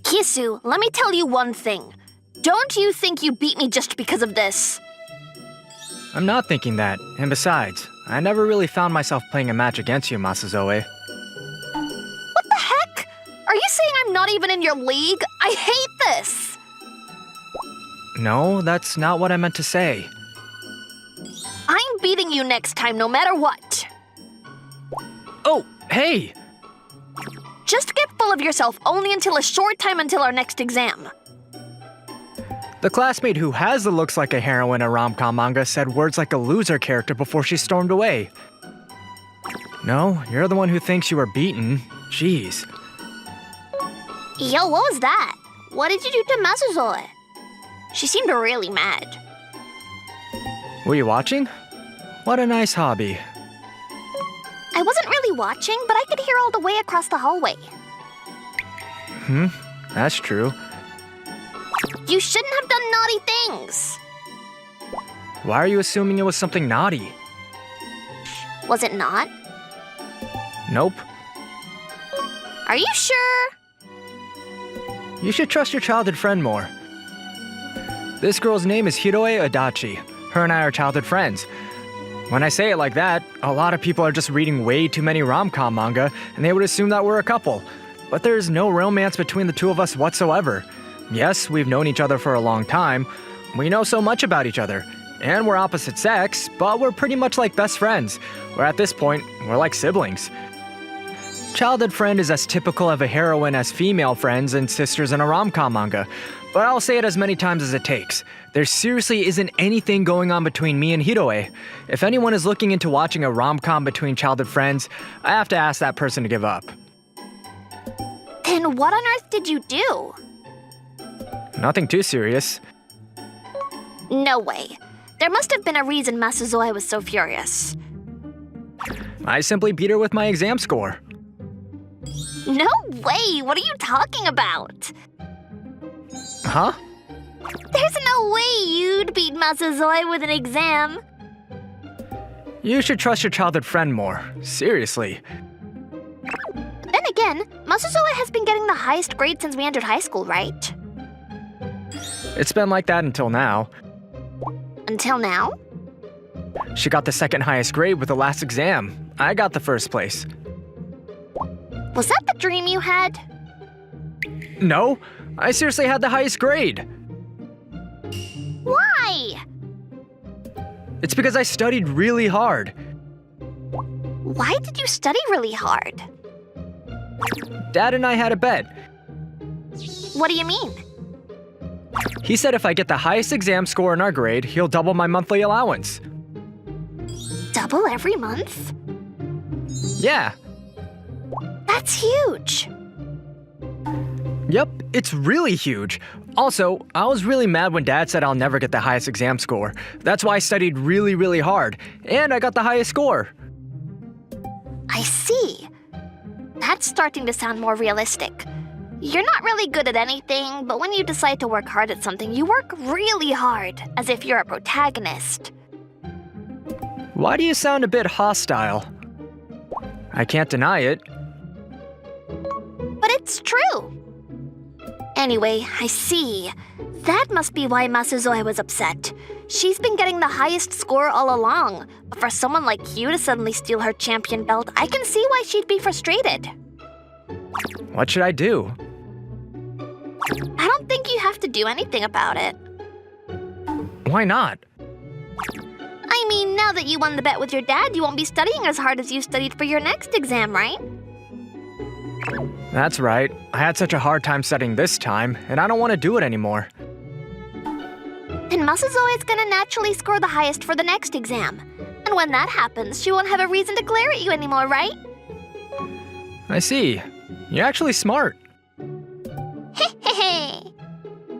Kisu, let me tell you one thing. Don't you think you beat me just because of this? I'm not thinking that, and besides, I never really found myself playing a match against you, Masazoe. What the heck? Are you saying I'm not even in your league? I hate this! No, that's not what I meant to say. I'm beating you next time no matter what. Oh, hey! Just get full of yourself only until a short time until our next exam. The classmate who has the looks like a heroine in a RomCom manga said words like a loser character before she stormed away. No, you're the one who thinks you were beaten. Jeez. Yo, what was that? What did you do to Masazoe? She seemed really mad. Were you watching? What a nice hobby. I wasn't really watching, but I could hear all the way across the hallway. That's true. You shouldn't have done naughty things. Why are you assuming it was something naughty? Was it not? Nope. Are you sure? You should trust your childhood friend more. This girl's name is Hiroe Adachi. Her and I are childhood friends. When I say it like that, a lot of people are just reading way too many RomCom manga, and they would assume that we're a couple. But there's no romance between the two of us whatsoever. Yes, we've known each other for a long time. We know so much about each other. And we're opposite sex, but we're pretty much like best friends. Where at this point, we're like siblings. Childhood friend is as typical of a heroine as female friends and sisters in a RomCom manga. But I'll say it as many times as it takes. There seriously isn't anything going on between me and Hiroe. If anyone is looking into watching a RomCom between childhood friends, I have to ask that person to give up. Then what on earth did you do? Nothing too serious. No way. There must have been a reason Masazoe was so furious. I simply beat her with my exam score. No way! What are you talking about? Huh? There's no way you'd beat Masazoe with an exam. You should trust your childhood friend more. Seriously. Then again, Masazoe has been getting the highest grade since we entered high school, right? It's been like that until now. Until now? She got the second highest grade with the last exam. I got the first place. Was that the dream you had? No, I seriously had the highest grade. Why? It's because I studied really hard. Why did you study really hard? Dad and I had a bet. What do you mean? He said if I get the highest exam score in our grade, he'll double my monthly allowance. Double every month? Yeah. That's huge. Yep, it's really huge. Also, I was really mad when Dad said I'll never get the highest exam score. That's why I studied really, really hard, and I got the highest score. I see. That's starting to sound more realistic. You're not really good at anything, but when you decide to work hard at something, you work really hard, as if you're a protagonist. Why do you sound a bit hostile? I can't deny it. But it's true. Anyway, I see. That must be why Masazoe was upset. She's been getting the highest score all along. But for someone like you to suddenly steal her champion belt, I can see why she'd be frustrated. What should I do? I don't think you have to do anything about it. Why not? I mean, now that you won the bet with your dad, you won't be studying as hard as you studied for your next exam, right? That's right. I had such a hard time studying this time, and I don't want to do it anymore. Then Masazoe is gonna naturally score the highest for the next exam. And when that happens, she won't have a reason to glare at you anymore, right? I see. You're actually smart. Hehehe.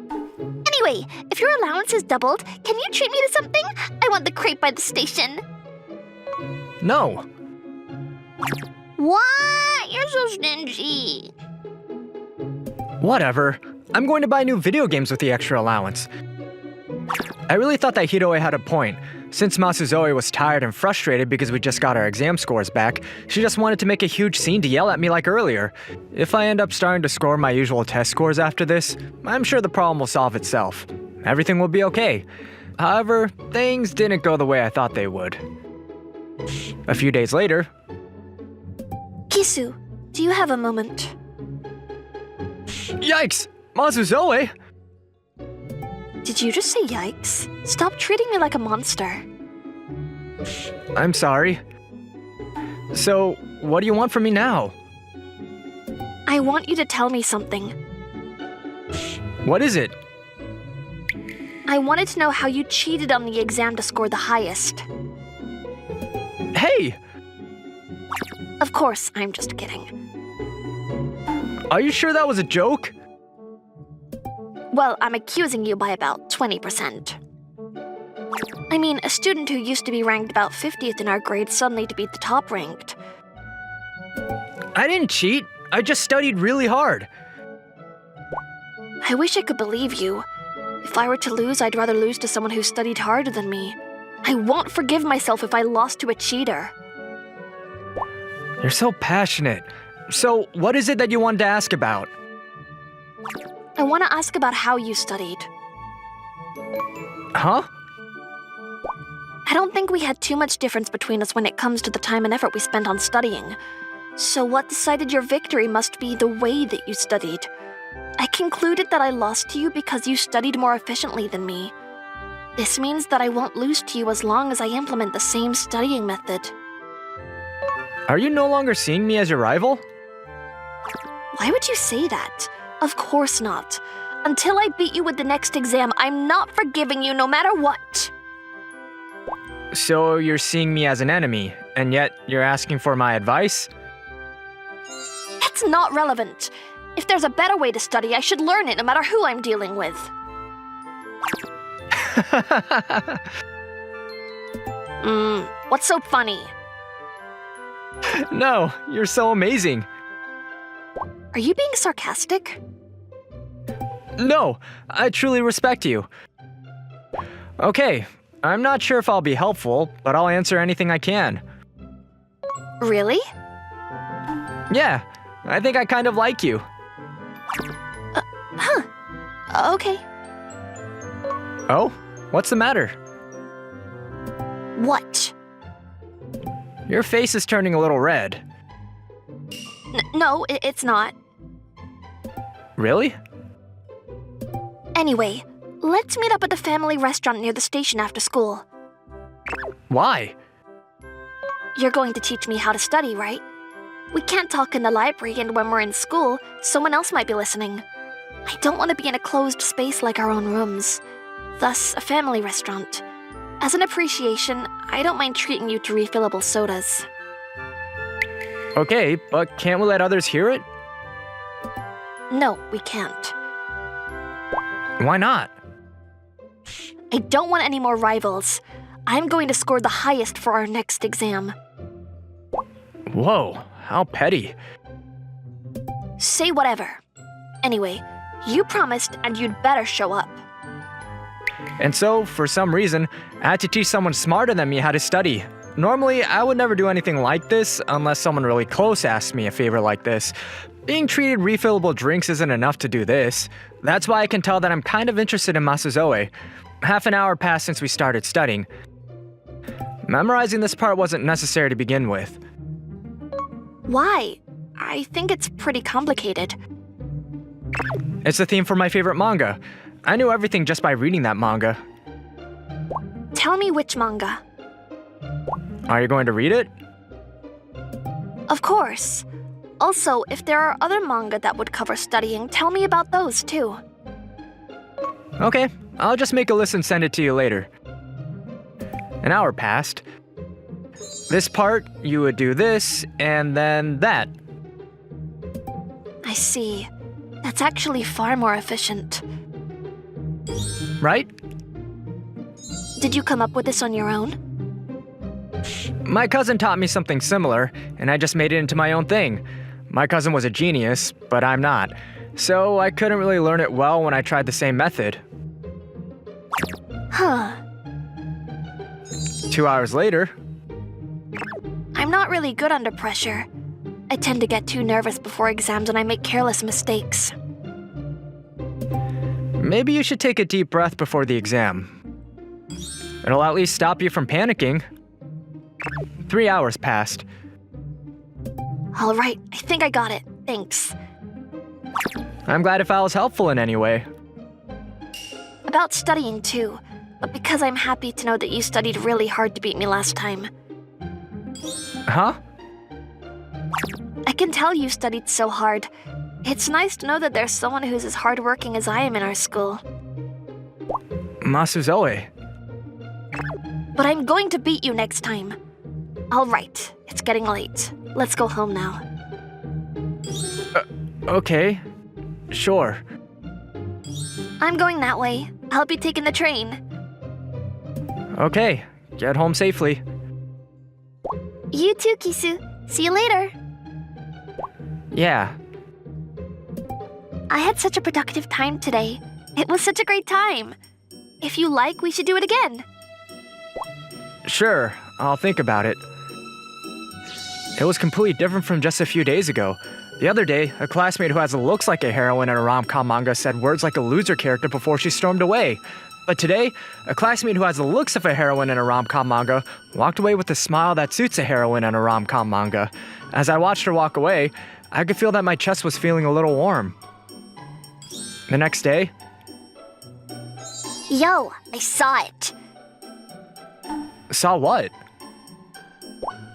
Anyway, if your allowance is doubled, can you treat me to something? I want the crepe by the station. No. What? You're so stingy. Whatever. I'm going to buy new video games with the extra allowance. I really thought that Hiroe had a point. Since Masuzoe was tired and frustrated because we just got our exam scores back, she just wanted to make a huge scene to yell at me like earlier. If I end up starting to score my usual test scores after this, I'm sure the problem will solve itself. Everything will be okay. However, things didn't go the way I thought they would. A few days later... Kisu, do you have a moment? Yikes! Masuzoe! Did you just say yikes? Stop treating me like a monster. I'm sorry. So, what do you want from me now? I want you to tell me something. What is it? I wanted to know how you cheated on the exam to score the highest. Hey! Of course, I'm just kidding. Are you sure that was a joke? Well, I'm accusing you by about 20%. I mean, a student who used to be ranked about 50th in our grade suddenly to be the top ranked. I didn't cheat. I just studied really hard. I wish I could believe you. If I were to lose, I'd rather lose to someone who studied harder than me. I won't forgive myself if I lost to a cheater. You're so passionate. So, what is it that you wanted to ask about? I want to ask about how you studied. Huh? I don't think we had too much difference between us when it comes to the time and effort we spent on studying. So what decided your victory must be the way that you studied. I concluded that I lost to you because you studied more efficiently than me. This means that I won't lose to you as long as I implement the same studying method. Are you no longer seeing me as your rival? Why would you say that? Of course not. Until I beat you with the next exam, I'm not forgiving you no matter what. So you're seeing me as an enemy, and yet you're asking for my advice? It's not relevant. If there's a better way to study, I should learn it no matter who I'm dealing with. What's so funny? No, you're so amazing. Are you being sarcastic? No, I truly respect you. Okay, I'm not sure if I'll be helpful, but I'll answer anything I can. Really? Yeah, I think I kind of like you. Okay. Oh? What's the matter? What? Your face is turning a little red. No, it's not. Really? Anyway, let's meet up at the family restaurant near the station after school. Why? You're going to teach me how to study, right? We can't talk in the library, and when we're in school, someone else might be listening. I don't want to be in a closed space like our own rooms. Thus, a family restaurant. As an appreciation, I don't mind treating you to refillable sodas. Okay, but can't we let others hear it? No, we can't. Why not? I don't want any more rivals. I'm going to score the highest for our next exam. Whoa, how petty. Say whatever. Anyway, you promised and you'd better show up. And so, for some reason, I had to teach someone smarter than me how to study. Normally, I would never do anything like this unless someone really close asked me a favor like this. Being treated refillable drinks isn't enough to do this. That's why I can tell that I'm kind of interested in Masuzoe. Half an hour passed since we started studying. Memorizing this part wasn't necessary to begin with. Why? I think it's pretty complicated. It's the theme for my favorite manga. I knew everything just by reading that manga. Tell me which manga. Are you going to read it? Of course. Also, if there are other manga that would cover studying, tell me about those too. Okay, I'll just make a list and send it to you later. An hour passed. This part, you would do this, and then that. I see. That's actually far more efficient. Right? Did you come up with this on your own? My cousin taught me something similar, and I just made it into my own thing. My cousin was a genius, but I'm not. So I couldn't really learn it well when I tried the same method. Huh. 2 hours later. I'm not really good under pressure. I tend to get too nervous before exams and I make careless mistakes. Maybe you should take a deep breath before the exam. It'll at least stop you from panicking. 3 hours passed. All right, I think I got it. Thanks. I'm glad if I was helpful in any way. About studying too, but because I'm happy to know that you studied really hard to beat me last time. Huh? I can tell you studied so hard. It's nice to know that there's someone who's as hardworking as I am in our school. Masuzoe. But I'm going to beat you next time. All right, it's getting late. Let's go home now. Okay. Sure. I'm going that way. I'll be taking the train. Okay. Get home safely. You too, Kisu. See you later. Yeah. I had such a productive time today. It was such a great time. If you like, we should do it again. Sure. I'll think about it. It was completely different from just a few days ago. The other day, a classmate who has the looks like a heroine in a RomCom manga said words like a loser character before she stormed away. But today, a classmate who has the looks of a heroine in a RomCom manga walked away with a smile that suits a heroine in a RomCom manga. As I watched her walk away, I could feel that my chest was feeling a little warm. The next day... Yo, I saw it. Saw what?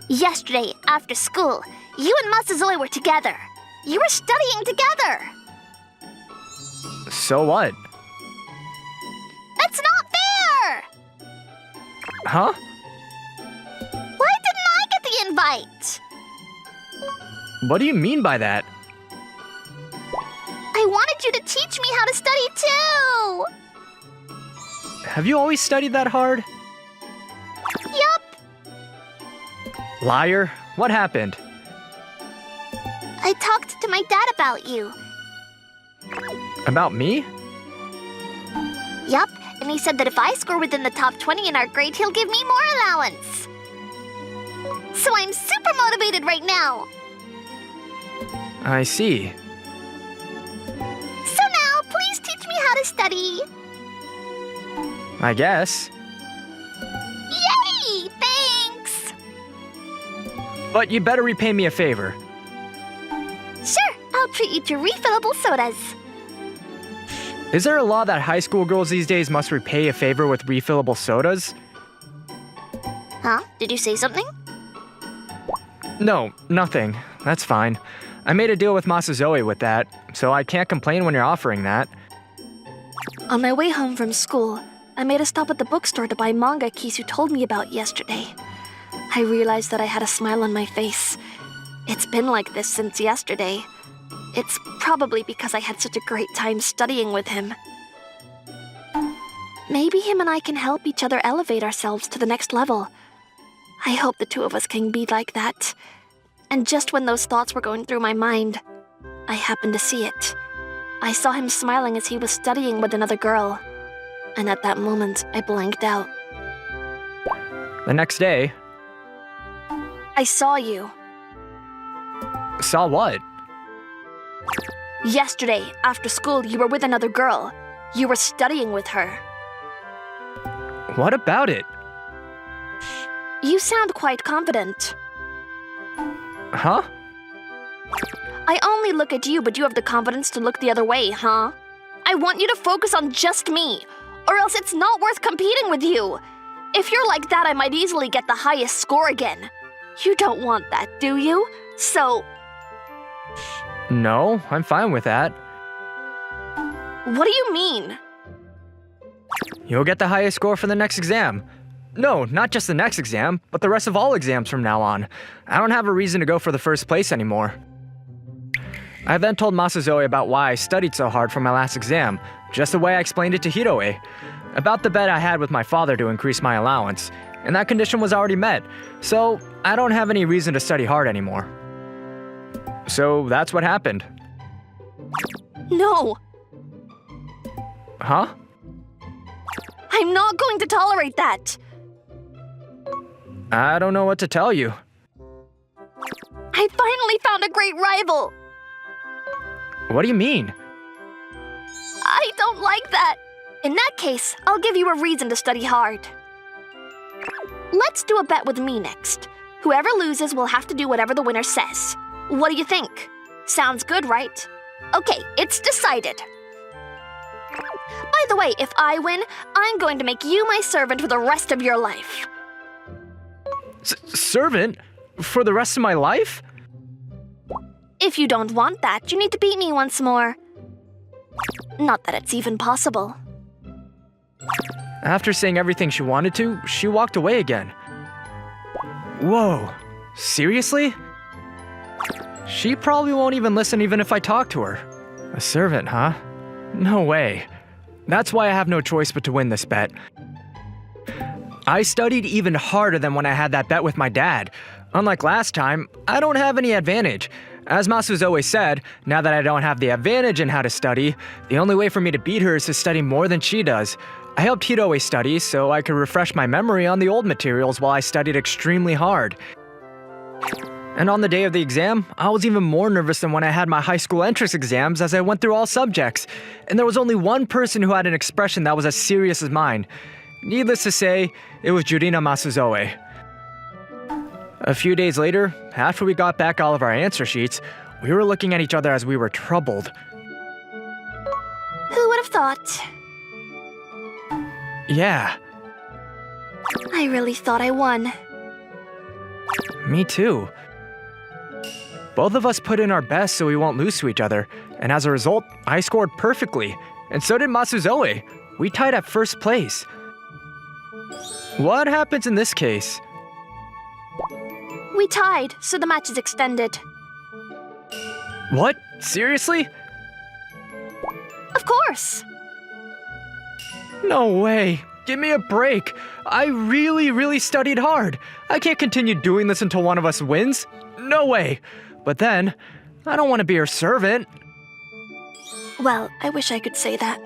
Yesterday, after school, you and Masuzoe were together. You were studying together. So what? That's not fair! Huh? Why didn't I get the invite? What do you mean by that? I wanted you to teach me how to study too! Have you always studied that hard? Yup. Liar. What happened? I talked to my dad about you. About me? Yup, and he said that if I score within the top 20 in our grade, he'll give me more allowance. So I'm super motivated right now. I see. So now, please teach me how to study. I guess. Yay! Thanks! But you better repay me a favor. Sure, I'll treat you to refillable sodas. Is there a law that high school girls these days must repay a favor with refillable sodas? Huh? Did you say something? No, nothing. That's fine. I made a deal with Masuzoe with that, so I can't complain when you're offering that. On my way home from school, I made a stop at the bookstore to buy manga Kisu told me about yesterday. I realized that I had a smile on my face. It's been like this since yesterday. It's probably because I had such a great time studying with him. Maybe him and I can help each other elevate ourselves to the next level. I hope the two of us can be like that. And just when those thoughts were going through my mind, I happened to see it. I saw him smiling as he was studying with another girl. And at that moment, I blanked out. The next day... I saw you. Saw what? Yesterday, after school, you were with another girl. You were studying with her. What about it? You sound quite confident. Huh? I only look at you, but you have the confidence to look the other way, huh? I want you to focus on just me, or else it's not worth competing with you. If you're like that, I might easily get the highest score again. You don't want that, do you? So... No, I'm fine with that. What do you mean? You'll get the highest score for the next exam. No, not just the next exam, but the rest of all exams from now on. I don't have a reason to go for the first place anymore. I then told Masuzoe about why I studied so hard for my last exam, just the way I explained it to Hiroe. About the bet I had with my father to increase my allowance, and that condition was already met, so I don't have any reason to study hard anymore. So that's what happened. No, Huh? I'm not going to tolerate that. I don't know what to tell you. I finally found a great rival! What do you mean? I don't like that. In that case, I'll give you a reason to study hard. Let's do a bet with me next. Whoever loses will have to do whatever the winner says. What do you think? Sounds good, right? Okay, it's decided. By the way, if I win, I'm going to make you my servant for the rest of your life. Servant? For the rest of my life? If you don't want that, you need to beat me once more. Not that it's even possible. After saying everything she wanted to, she walked away again. Whoa, seriously? She probably won't even listen even if I talk to her. A servant, huh? No way. That's why I have no choice but to win this bet. I studied even harder than when I had that bet with my dad. Unlike last time, I don't have any advantage. As Masuzoe said, now that I don't have the advantage in how to study, the only way for me to beat her is to study more than she does. I helped Hiroe study so I could refresh my memory on the old materials while I studied extremely hard. And on the day of the exam, I was even more nervous than when I had my high school entrance exams as I went through all subjects. And there was only one person who had an expression that was as serious as mine. Needless to say, it was Jurina Masuzoe. A few days later, after we got back all of our answer sheets, we were looking at each other as we were troubled. Who would have thought? Yeah. I really thought I won. Me too. Both of us put in our best so we won't lose to each other, and as a result, I scored perfectly, and so did Masuzoe. We tied at first place. What happens in this case? We tied, so the match is extended. What? Seriously? Of course! No way. Give me a break. I really studied hard. I can't continue doing this until one of us wins. No way. But then, I don't want to be her servant. Well, I wish I could say that.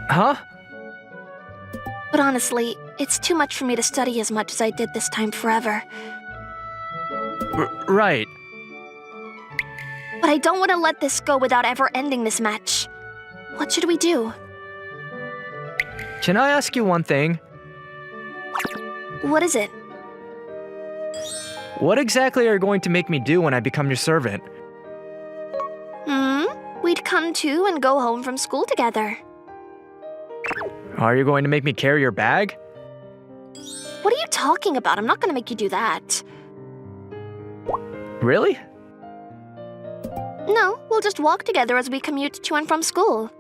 Huh? But honestly, it's too much for me to study as much as I did this time forever. Right. But I don't want to let this go without ever ending this match. What should we do? Can I ask you one thing? What is it? What exactly are you going to make me do when I become your servant? We'd come to and go home from school together. Are you going to make me carry your bag? What are you talking about? I'm not going to make you do that. Really? No, we'll just walk together as we commute to and from school.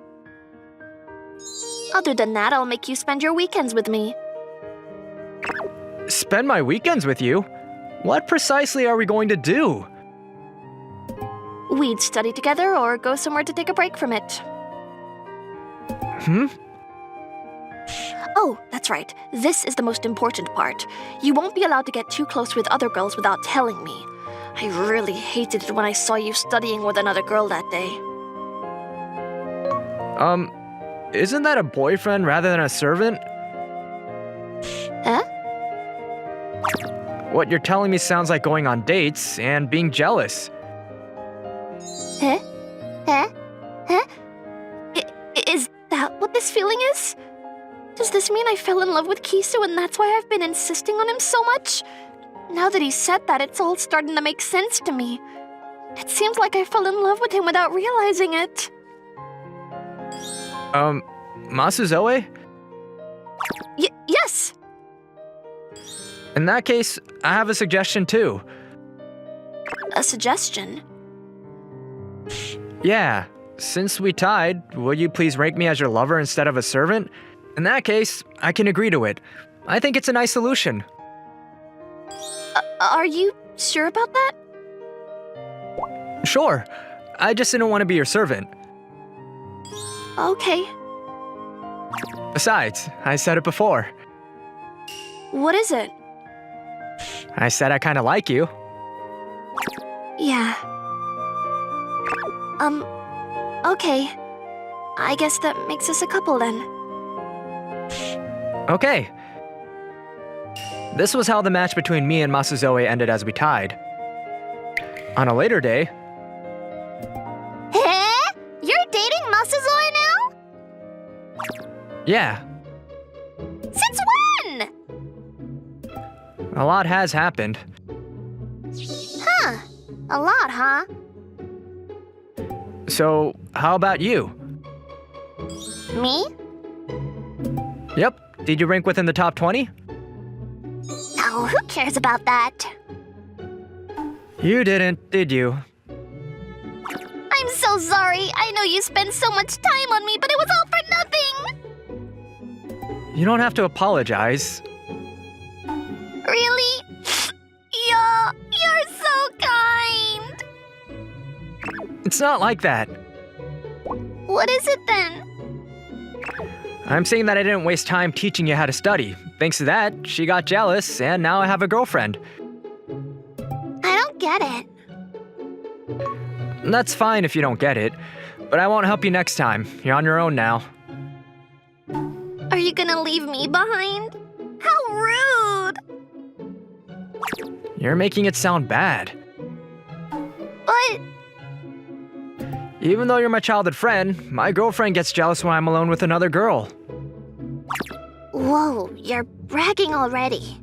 Other than that, I'll make you spend your weekends with me. Spend my weekends with you? What precisely are we going to do? We'd study together or go somewhere to take a break from it. Oh, that's right. This is the most important part. You won't be allowed to get too close with other girls without telling me. I really hated it when I saw you studying with another girl that day. Isn't that a boyfriend rather than a servant? Huh? What you're telling me sounds like going on dates and being jealous. Huh? Huh? Huh? Is that what this feeling is? Does this mean I fell in love with Kisu and that's why I've been insisting on him so much? Now that he said that, it's all starting to make sense to me. It seems like I fell in love with him without realizing it. Masuzoe? Yes! In that case, I have a suggestion too. A suggestion? Yeah, since we tied, will you please rank me as your lover instead of a servant? In that case, I can agree to it. I think it's a nice solution. Are you sure about that? Sure. I just didn't want to be your servant. Okay. Besides, I said it before. What is it? I said I kind of like you. Yeah. Okay. I guess that makes us a couple then. Okay. This was how the match between me and Masuzoe ended as we tied. On a later day, Huh? You're dating Masuzoe now? yeah, Since when? a lot has happened. Huh. A lot, huh? So, how about you? Me? Yep, did you rank within the top 20? Oh, who cares about that? You didn't, did you? I'm so sorry. I know you spend so much time on me, but it was all for nothing. You don't have to apologize. Really? You're so kind. It's not like that. What is it then? I'm saying that I didn't waste time teaching you how to study. Thanks to that, she got jealous, and now I have a girlfriend. I don't get it. That's fine if you don't get it, but I won't help you next time. You're on your own now. Are you gonna leave me behind? How rude! You're making it sound bad. But Even though you're my childhood friend, my girlfriend gets jealous when I'm alone with another girl. whoa, you're bragging already.